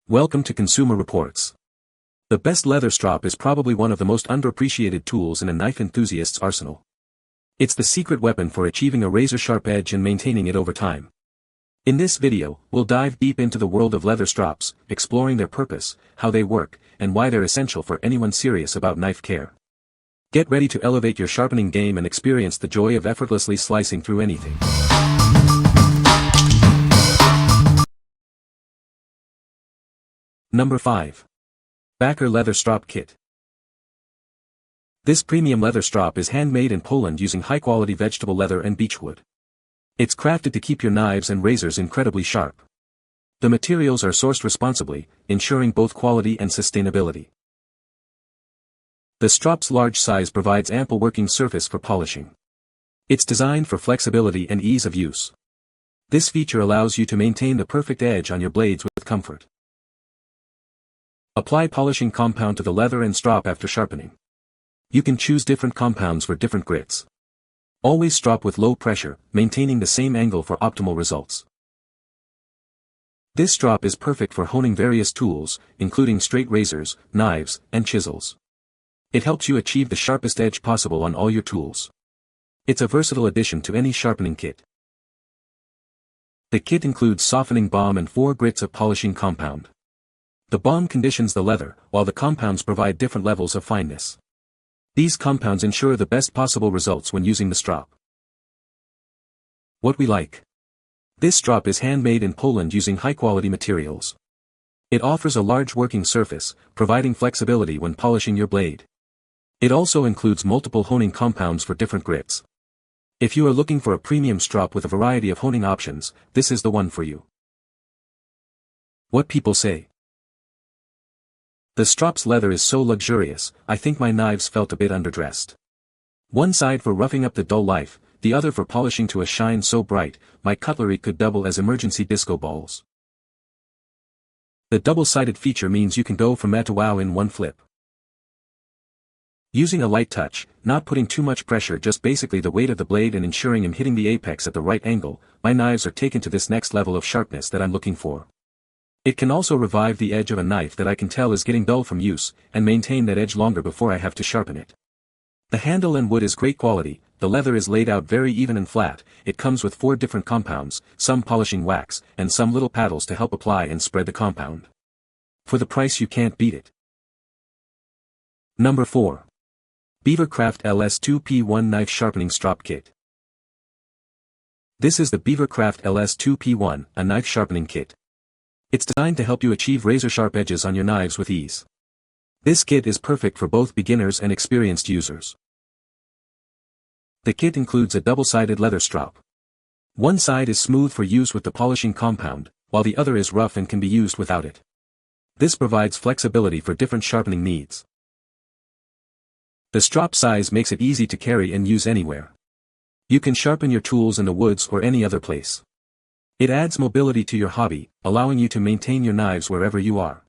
Welcome to Consumer Reports. The best leather strop is probably one of the most underappreciated tools in a knife enthusiast's arsenal. It's the secret weapon for achieving a razor-sharp edge and maintaining it over time. In this video, we'll dive deep into the world of leather strops, exploring their purpose, how they work, and why they're essential for anyone serious about knife care. Get ready to elevate your sharpening game and experience the joy of effortlessly slicing through anything. Number 5. Bacher Leather Strop Kit. This premium leather strop is handmade in Poland using high-quality vegetable leather and beechwood. It's crafted to keep your knives and razors incredibly sharp. The materials are sourced responsibly, ensuring both quality and sustainability. The strop's large size provides ample working surface for polishing. It's designed for flexibility and ease of use. This feature allows you to maintain the perfect edge on your blades with comfort. Apply polishing compound to the leather and strop after sharpening. You can choose different compounds for different grits. Always strop with low pressure, maintaining the same angle for optimal results. This strop is perfect for honing various tools, including straight razors, knives, and chisels. It helps you achieve the sharpest edge possible on all your tools. It's a versatile addition to any sharpening kit. The kit includes softening balm and 4 grits of polishing compound. The balm conditions the leather, while the compounds provide different levels of fineness. These compounds ensure the best possible results when using the strop. What we like. This strop is handmade in Poland using high-quality materials. It offers a large working surface, providing flexibility when polishing your blade. It also includes multiple honing compounds for different grits. If you are looking for a premium strop with a variety of honing options, this is the one for you. What people say. The strop's leather is so luxurious, I think my knives felt a bit underdressed. One side for roughing up the dull life, the other for polishing to a shine so bright, my cutlery could double as emergency disco balls. The double-sided feature means you can go from meh to wow in one flip. Using a light touch, not putting too much pressure, just basically the weight of the blade and ensuring I'm hitting the apex at the right angle, my knives are taken to this next level of sharpness that I'm looking for. It can also revive the edge of a knife that I can tell is getting dull from use, and maintain that edge longer before I have to sharpen it. The handle and wood is great quality, the leather is laid out very even and flat, it comes with 4 different compounds, some polishing wax, and some little paddles to help apply and spread the compound. For the price you can't beat it. Number 4. BeaverCraft LS2P1 Knife Sharpening Strop Kit. This is the BeaverCraft LS2P1, a knife sharpening kit. It's designed to help you achieve razor-sharp edges on your knives with ease. This kit is perfect for both beginners and experienced users. The kit includes a double-sided leather strop. One side is smooth for use with the polishing compound, while the other is rough and can be used without it. This provides flexibility for different sharpening needs. The strop size makes it easy to carry and use anywhere. You can sharpen your tools in the woods or any other place. It adds mobility to your hobby, allowing you to maintain your knives wherever you are.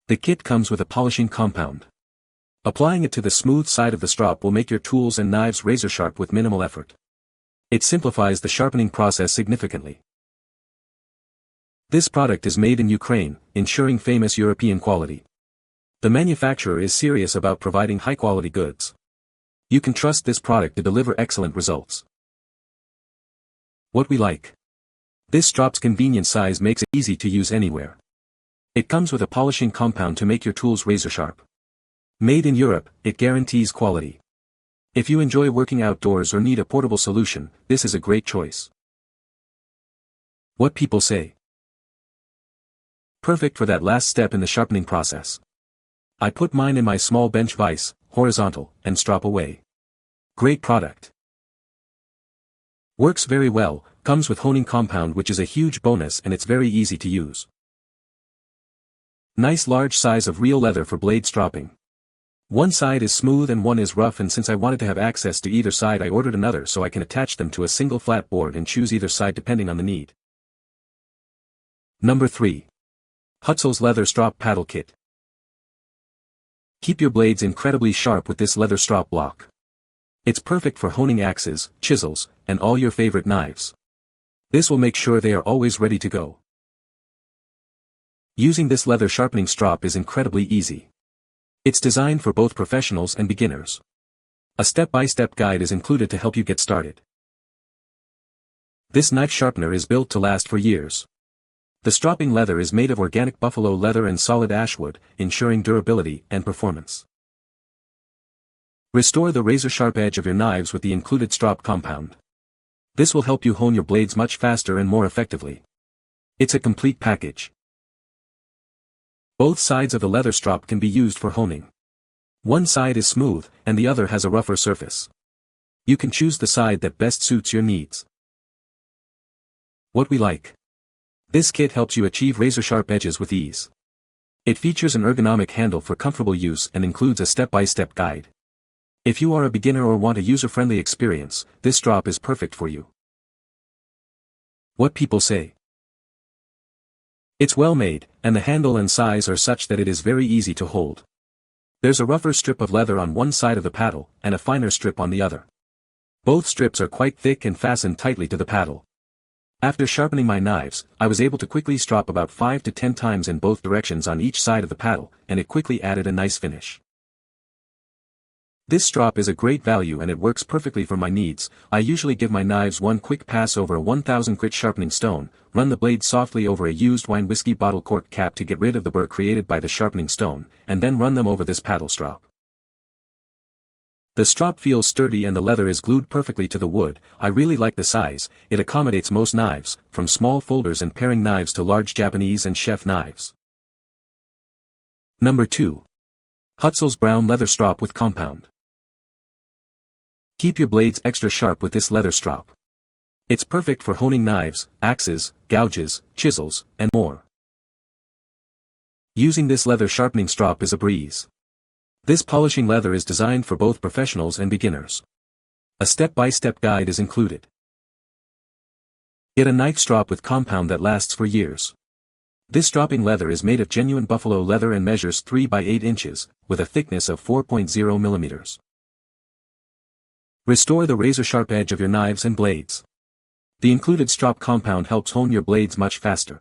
The kit comes with a polishing compound. Applying it to the smooth side of the strop will make your tools and knives razor sharp with minimal effort. It simplifies the sharpening process significantly. This product is made in Ukraine, ensuring famous European quality. The manufacturer is serious about providing high-quality goods. You can trust this product to deliver excellent results. What we like. This strop's convenient size makes it easy to use anywhere. It comes with a polishing compound to make your tools razor sharp. Made in Europe, it guarantees quality. If you enjoy working outdoors or need a portable solution, this is a great choice. What people say. Perfect for that last step in the sharpening process. I put mine in my small bench vise, horizontal, and strop away. Great product. Works very well, comes with honing compound which is a huge bonus and it's very easy to use. Nice large size of real leather for blade stropping. One side is smooth and one is rough, and since I wanted to have access to either side I ordered another so I can attach them to a single flat board and choose either side depending on the need. Number 3. Hutsuls Leather Strop Paddle Kit. Keep your blades incredibly sharp with this leather strop block. It's perfect for honing axes, chisels, and all your favorite knives. This will make sure they are always ready to go. Using this leather sharpening strop is incredibly easy. It's designed for both professionals and beginners. A step-by-step guide is included to help you get started. This knife sharpener is built to last for years. The stropping leather is made of organic buffalo leather and solid ashwood, ensuring durability and performance. Restore the razor-sharp edge of your knives with the included strop compound. This will help you hone your blades much faster and more effectively. It's a complete package. Both sides of the leather strop can be used for honing. One side is smooth, and the other has a rougher surface. You can choose the side that best suits your needs. What we like. This kit helps you achieve razor-sharp edges with ease. It features an ergonomic handle for comfortable use and includes a step-by-step guide. If you are a beginner or want a user-friendly experience, this strop is perfect for you. What people say. It's well made, and the handle and size are such that it is very easy to hold. There's a rougher strip of leather on one side of the paddle, and a finer strip on the other. Both strips are quite thick and fasten tightly to the paddle. After sharpening my knives, I was able to quickly strop about 5 to 10 times in both directions on each side of the paddle, and it quickly added a nice finish. This strop is a great value and it works perfectly for my needs. I usually give my knives one quick pass over a 1000 grit sharpening stone, run the blade softly over a used wine whiskey bottle cork cap to get rid of the burr created by the sharpening stone, and then run them over this paddle strop. The strop feels sturdy and the leather is glued perfectly to the wood. I really like the size. It accommodates most knives, from small folders and paring knives to large Japanese and chef knives. Number 2. Hutsuls brown leather strop with compound. Keep your blades extra sharp with this leather strop. It's perfect for honing knives, axes, gouges, chisels, and more. Using this leather sharpening strop is a breeze. This polishing leather is designed for both professionals and beginners. A step-by-step guide is included. Get a knife strop with compound that lasts for years. This stropping leather is made of genuine buffalo leather and measures 3 by 8 inches, with a thickness of 4.0 millimeters. Restore the razor-sharp edge of your knives and blades. The included strop compound helps hone your blades much faster.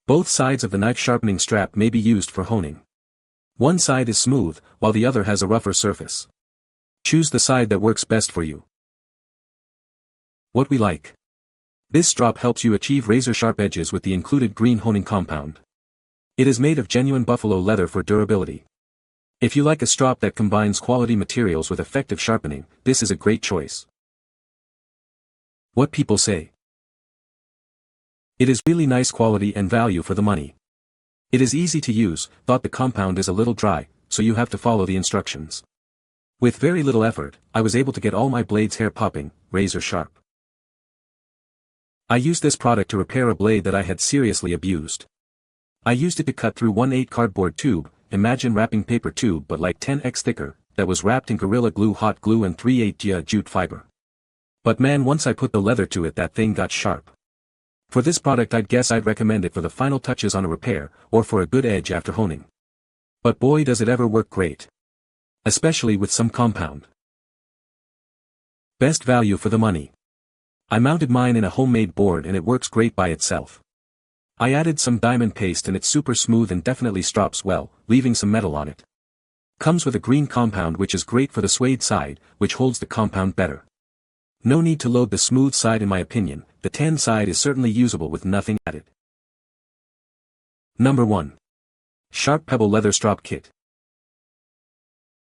Both sides of the knife sharpening strap may be used for honing. One side is smooth, while the other has a rougher surface. Choose the side that works best for you. What we like. This strop helps you achieve razor-sharp edges with the included green honing compound. It is made of genuine buffalo leather for durability. If you like a strop that combines quality materials with effective sharpening, this is a great choice. What people say. It is really nice quality and value for the money. It is easy to use, thought the compound is a little dry, so you have to follow the instructions. With very little effort, I was able to get all my blades hair popping, razor sharp. I used this product to repair a blade that I had seriously abused. I used it to cut through 1/8 cardboard tube, imagine wrapping paper tube but like 10x thicker, that was wrapped in Gorilla Glue hot glue and 3/8 jute fiber. But man, once I put the leather to it, that thing got sharp. For this product I'd guess I'd recommend it for the final touches on a repair, or for a good edge after honing. But boy does it ever work great. Especially with some compound. Best value for the money. I mounted mine in a homemade board and it works great by itself. I added some diamond paste and it's super smooth and definitely strops well, leaving some metal on it. Comes with a green compound which is great for the suede side, which holds the compound better. No need to load the smooth side in my opinion, the tan side is certainly usable with nothing added. Number 1. Sharp Pebble Leather Strop Kit.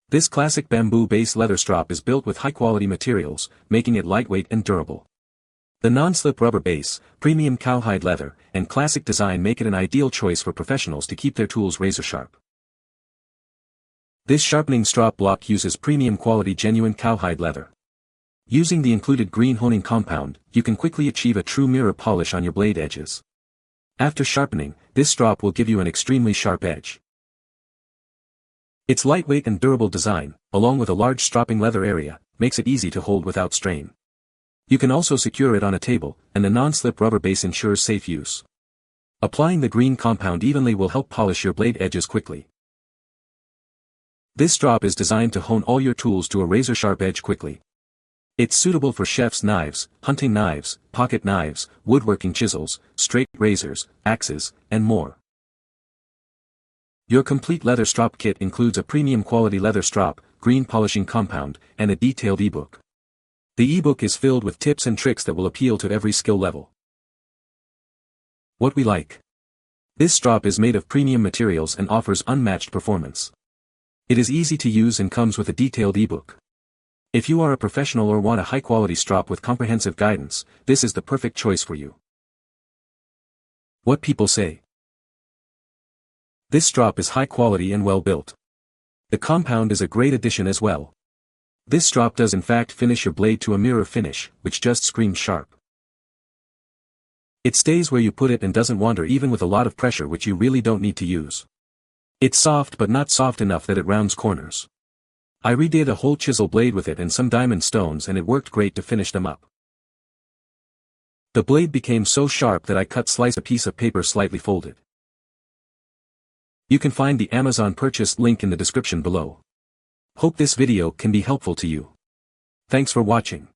This classic bamboo-based leather strop is built with high-quality materials, making it lightweight and durable. The non-slip rubber base, premium cowhide leather, and classic design make it an ideal choice for professionals to keep their tools razor-sharp. This sharpening strop block uses premium quality genuine cowhide leather. Using the included green honing compound, you can quickly achieve a true mirror polish on your blade edges. After sharpening, this strop will give you an extremely sharp edge. Its lightweight and durable design, along with a large stropping leather area, makes it easy to hold without strain. You can also secure it on a table, and the non-slip rubber base ensures safe use. Applying the green compound evenly will help polish your blade edges quickly. This strop is designed to hone all your tools to a razor-sharp edge quickly. It's suitable for chef's knives, hunting knives, pocket knives, woodworking chisels, straight razors, axes, and more. Your complete leather strop kit includes a premium quality leather strop, green polishing compound, and a detailed ebook. The ebook is filled with tips and tricks that will appeal to every skill level. What we like. This strop is made of premium materials and offers unmatched performance. It is easy to use and comes with a detailed ebook. If you are a professional or want a high-quality strop with comprehensive guidance, this is the perfect choice for you. What people say. This strop is high quality and well built. The compound is a great addition as well. This strop does in fact finish your blade to a mirror finish, which just screams sharp. It stays where you put it and doesn't wander even with a lot of pressure, which you really don't need to use. It's soft but not soft enough that it rounds corners. I redid a whole chisel blade with it and some diamond stones and it worked great to finish them up. The blade became so sharp that I slice a piece of paper slightly folded. You can find the Amazon purchase link in the description below. Hope this video can be helpful to you. Thanks for watching.